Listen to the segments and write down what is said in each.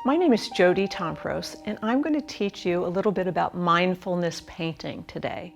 My name is Jody Tompros, and I'm going to teach you a little bit about mindfulness painting today.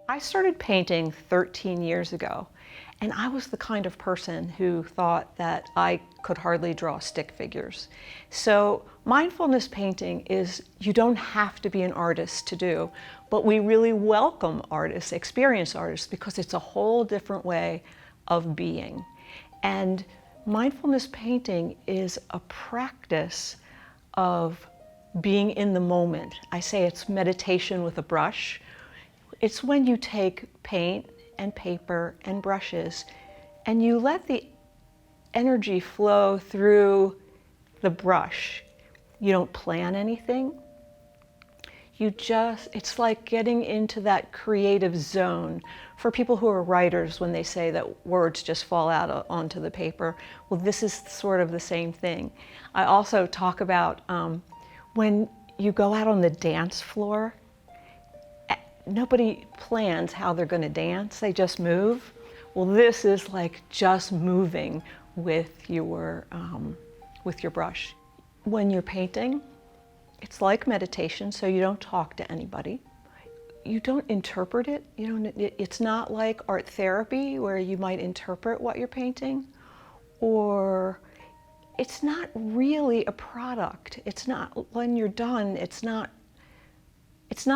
I started painting 13 years ago, and I was the kind of person who thought that I could hardly draw stick figures. So mindfulness painting is, you don't have to be an artist to do, but we really welcome artists, experienced artists, because it's a whole different way of being. And mindfulness painting is a practice of being in the moment. I say it's meditation with a brush. It's when you take paint and paper and brushes and you let the energy flow through the brush. You don't plan anything. It's like getting into that creative zone. For people who are writers, when they say that words just fall out onto the paper, well, this is sort of the same thing. I also talk about when you go out on the dance floor, nobody plans how they're going to dance, they just move. Well, this is like just moving with your brush. When you're painting, it's like meditation, so you don't talk to anybody. You don't interpret it. It's not like art therapy where you might interpret what you're painting, or it's not really a product. It's not, when you're done, it's not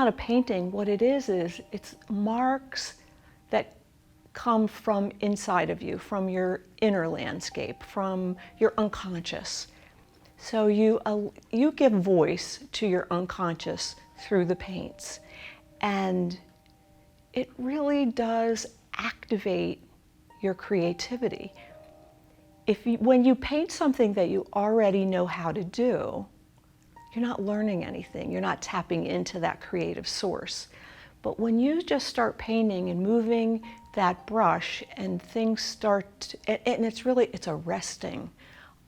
a painting. What it is it's marks that come from inside of you, from your inner landscape, from your unconscious. So you give voice to your unconscious through the paints. And it really does activate your creativity. When you paint something that you already know how to do, you're not learning anything. You're not tapping into that creative source. But when you just start painting and moving that brush and things start, and it's a resting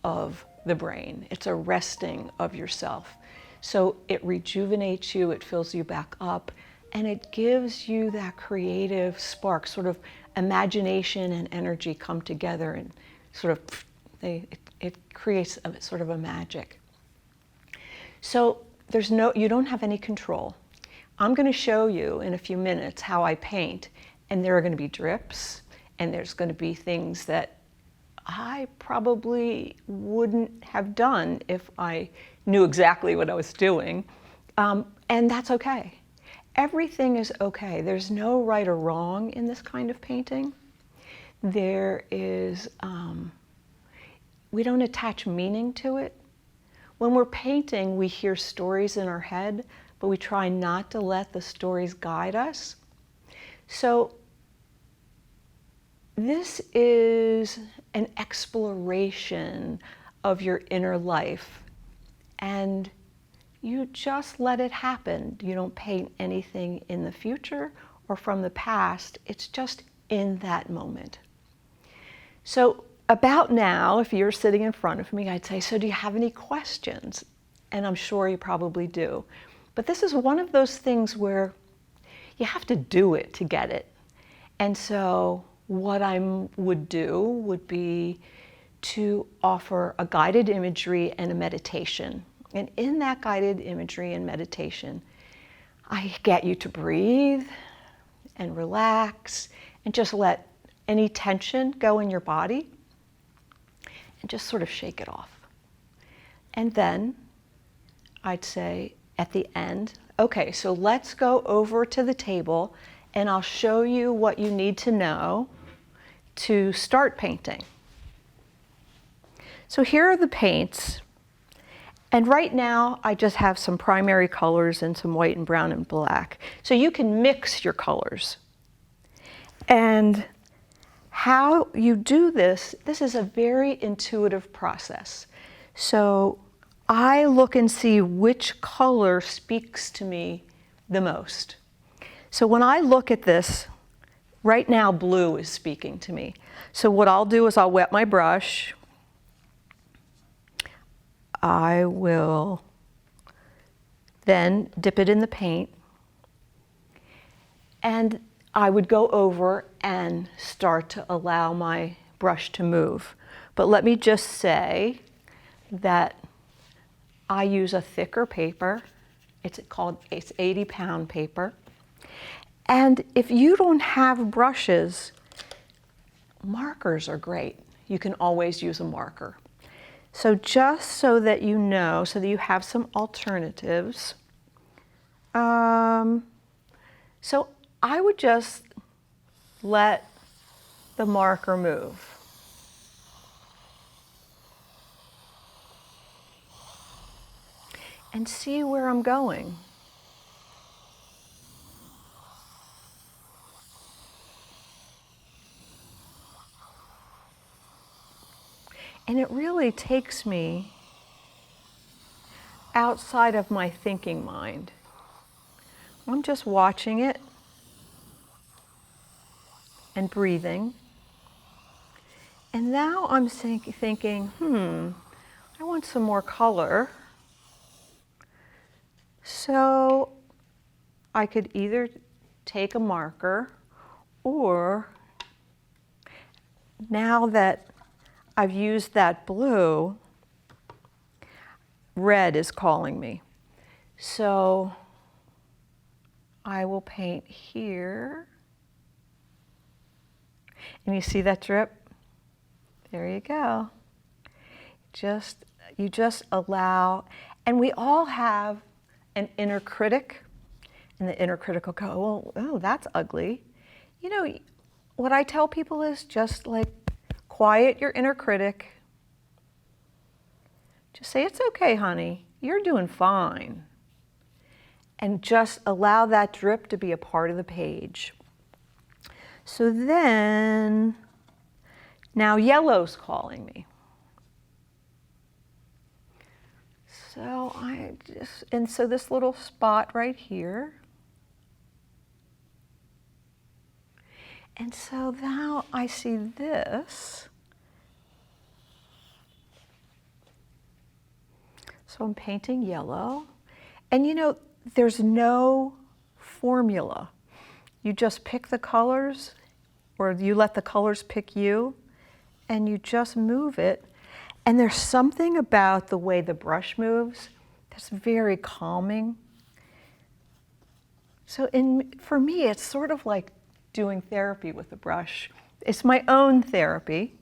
of the brain. It's a resting of yourself. So it rejuvenates you, it fills you back up, and it gives you that creative spark, sort of imagination and energy come together and sort of, it creates a sort of a magic. So you don't have any control. I'm going to show you in a few minutes how I paint, and there are going to be drips, and there's going to be things that I probably wouldn't have done if I knew exactly what I was doing, and that's okay. Everything is okay. There's no right or wrong in this kind of painting. There is, we don't attach meaning to it. When we're painting, we hear stories in our head, but we try not to let the stories guide us. So this is an exploration of your inner life, and you just let it happen. You don't paint anything in the future or from the past. It's just in that moment. So about now, if you're sitting in front of me, I'd say, so do you have any questions? And I'm sure you probably do. But this is one of those things where you have to do it to get it. And so what I would do would be to offer a guided imagery and a meditation. And in that guided imagery and meditation, I get you to breathe and relax and just let any tension go in your body and just sort of shake it off. And then I'd say at the end, okay, so let's go over to the table and I'll show you what you need to know to start painting. So here are the paints. And right now, I just have some primary colors and some white and brown and black. So you can mix your colors. And how you do this is a very intuitive process. So I look and see which color speaks to me the most. So when I look at this, right now blue is speaking to me. So what I'll do is I'll wet my brush. I will then dip it in the paint, and I would go over and start to allow my brush to move. But let me just say that I use a thicker paper. It's 80-pound paper. And if you don't have brushes, markers are great. You can always use a marker. So just so that you know, so that you have some alternatives, so I would just let the marker move. And see where I'm going. And it really takes me outside of my thinking mind. I'm just watching it and breathing. And now I'm thinking, I want some more color. So I could either take a marker, or now that I've used that blue, red is calling me. So I will paint here. And you see that drip? There you go. You just allow, and we all have an inner critic, and the inner critic will go, oh, that's ugly. You know, what I tell people is just like, quiet your inner critic. Just say, it's okay, honey, you're doing fine. And just allow that drip to be a part of the page. So then, now yellow's calling me. So so this little spot right here. And so now I see this. So I'm painting yellow. And you know, there's no formula. You just pick the colors, or you let the colors pick you, and you just move it. And there's something about the way the brush moves that's very calming. So for me, it's sort of like doing therapy with the brush. It's my own therapy,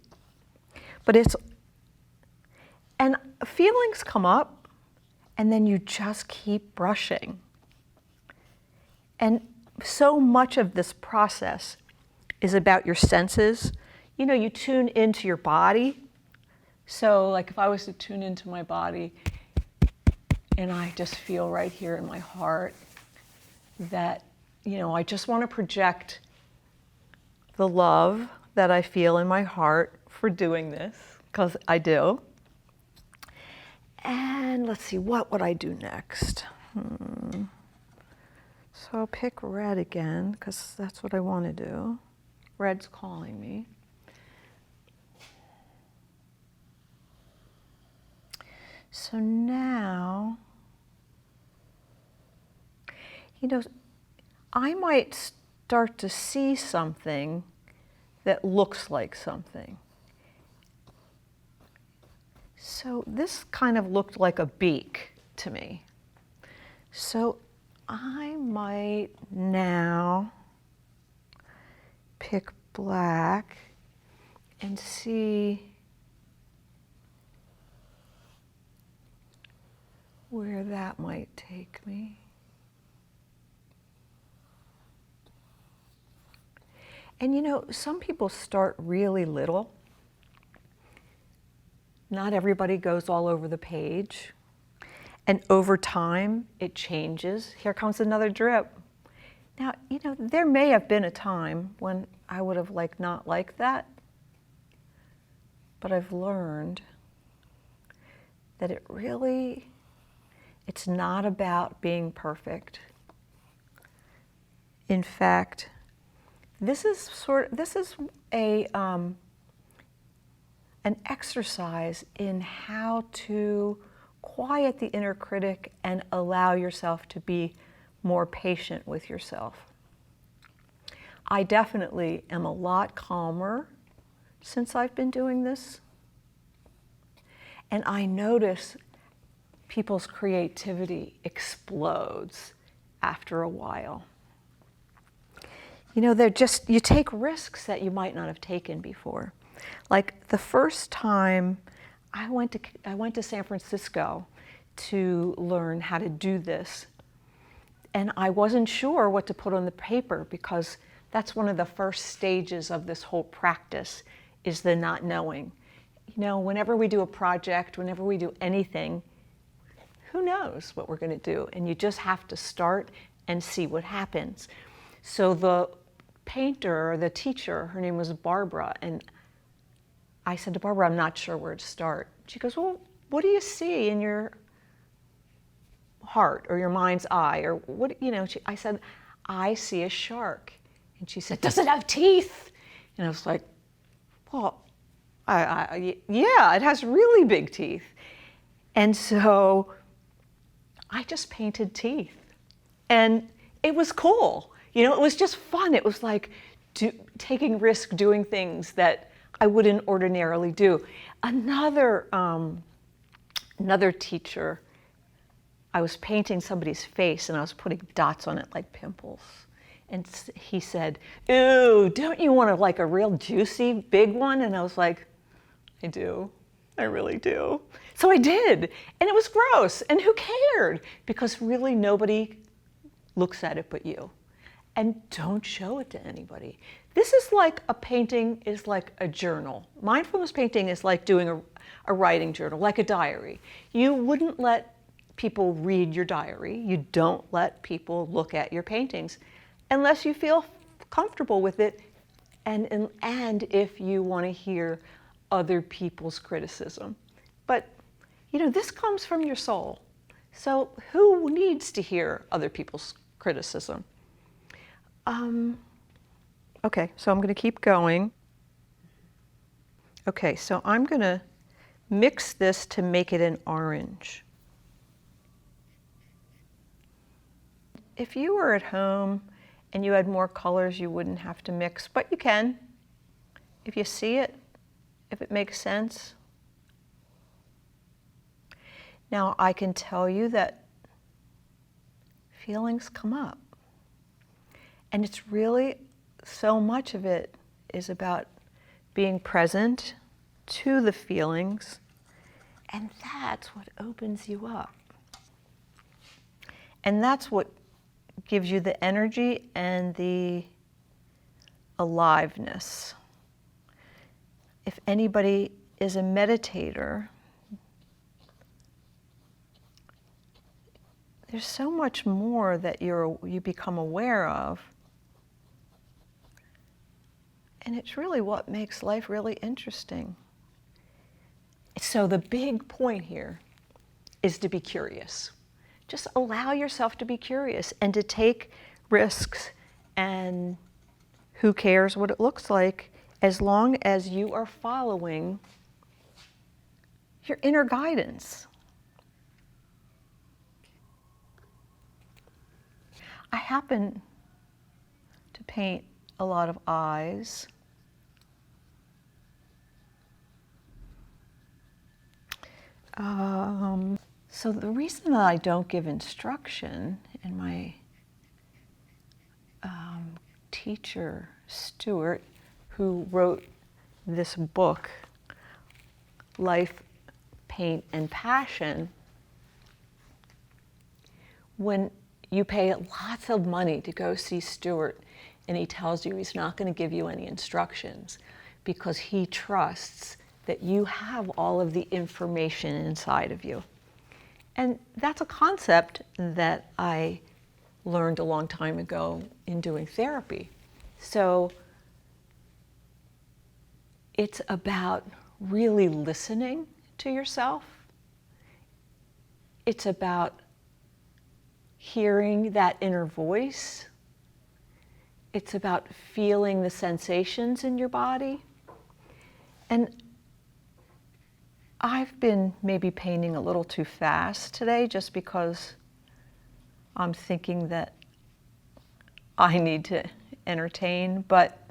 and feelings come up, and then you just keep brushing. And so much of this process is about your senses. You know, you tune into your body. So like if I was to tune into my body, and I just feel right here in my heart that, you know, I just want to project the love that I feel in my heart for doing this, because I do. And let's see, what would I do next? So I'll pick red again, because that's what I want to do. Red's calling me. So now, you know, I might start to see something that looks like something. So this kind of looked like a beak to me. So I might now pick black and see where that might take me. And you know, some people start really little. Not everybody goes all over the page. And over time, it changes. Here comes another drip. Now, you know, there may have been a time when I would have not liked that, but I've learned that it's not about being perfect. In fact, this is an exercise in how to quiet the inner critic and allow yourself to be more patient with yourself. I definitely am a lot calmer since I've been doing this. And I notice people's creativity explodes after a while. You know, you take risks that you might not have taken before. Like the first time I went to San Francisco to learn how to do this, and I wasn't sure what to put on the paper, because that's one of the first stages of this whole practice, is the not knowing. You know, whenever we do a project, whenever we do anything, who knows what we're going to do? And you just have to start and see what happens. So the painter, or the teacher, her name was Barbara, and I said to Barbara, I'm not sure where to start. She goes, well, what do you see in your heart or your mind's eye? Or what, you know, I said, I see a shark. And she said, does it have teeth? And I was like, well, yeah, it has really big teeth. And so I just painted teeth. And it was cool. You know, it was just fun. It was like taking risk, doing things that I wouldn't ordinarily do. Another teacher, I was painting somebody's face and I was putting dots on it like pimples. And he said, ooh, don't you want like a real juicy big one? And I was like, I do. I really do. So I did. And it was gross. And who cared? Because really nobody looks at it but you. And don't show it to anybody. This is like a painting is like a journal. Mindfulness painting is like doing a writing journal, like a diary. You wouldn't let people read your diary. You don't let people look at your paintings unless you feel comfortable with it, and if you want to hear other people's criticism. But, you know, this comes from your soul. So who needs to hear other people's criticism? Okay, so I'm going to keep going. Okay, so I'm going to mix this to make it an orange. If you were at home and you had more colors, you wouldn't have to mix, but you can. If you see it, if it makes sense. Now, I can tell you that feelings come up. And it's really, so much of it is about being present to the feelings, and that's what opens you up. And that's what gives you the energy and the aliveness. If anybody is a meditator, there's so much more that you become aware of. And it's really what makes life really interesting. So the big point here is to be curious. Just allow yourself to be curious and to take risks, and who cares what it looks like, as long as you are following your inner guidance. I happen to paint a lot of eyes. So the reason that I don't give instruction, and my teacher, Stuart, who wrote this book, Life, Paint, and Passion, when you pay lots of money to go see Stuart and he tells you he's not going to give you any instructions because he trusts that you have all of the information inside of you. And that's a concept that I learned a long time ago in doing therapy. So it's about really listening to yourself. It's about hearing that inner voice. It's about feeling the sensations in your body. And I've been maybe painting a little too fast today just because I'm thinking that I need to entertain, but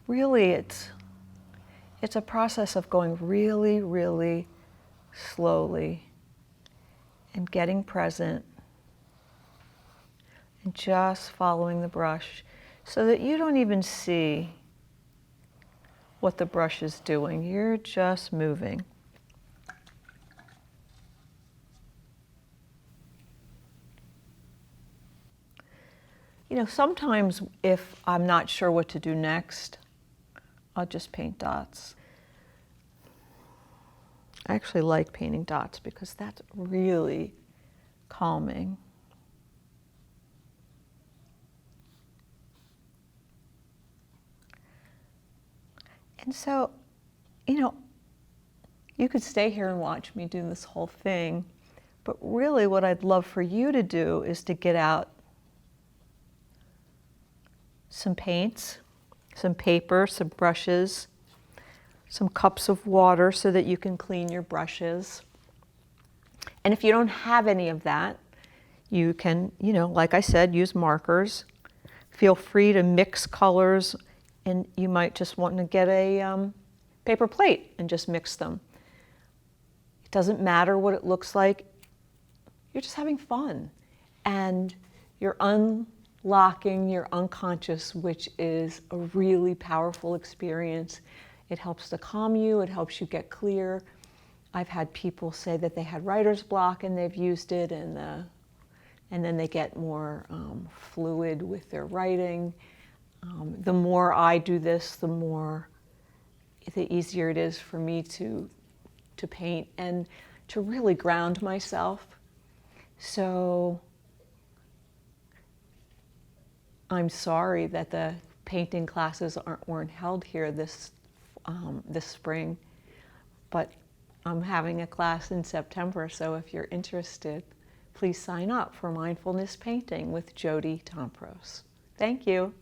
really it's a process of going really, really slowly and getting present and just following the brush so that you don't even see what the brush is doing. You're just moving. You know, sometimes if I'm not sure what to do next, I'll just paint dots. I actually like painting dots because that's really calming. And so, you know, you could stay here and watch me do this whole thing, but really what I'd love for you to do is to get out some paints, some paper, some brushes, some cups of water so that you can clean your brushes. And if you don't have any of that, you can, you know, like I said, use markers. Feel free to mix colors, and you might just want to get a paper plate and just mix them. It doesn't matter what it looks like. You're just having fun. And you're unlocking your unconscious, which is a really powerful experience. It helps to calm you. It helps you get clear. I've had people say that they had writer's block and they've used it, and then they get more fluid with their writing. The more I do this, the easier it is for me to paint and to really ground myself. So I'm sorry that the painting classes weren't held here this spring, but I'm having a class in September, so if you're interested, please sign up for Mindfulness Painting with Jody Tompros. Thank you.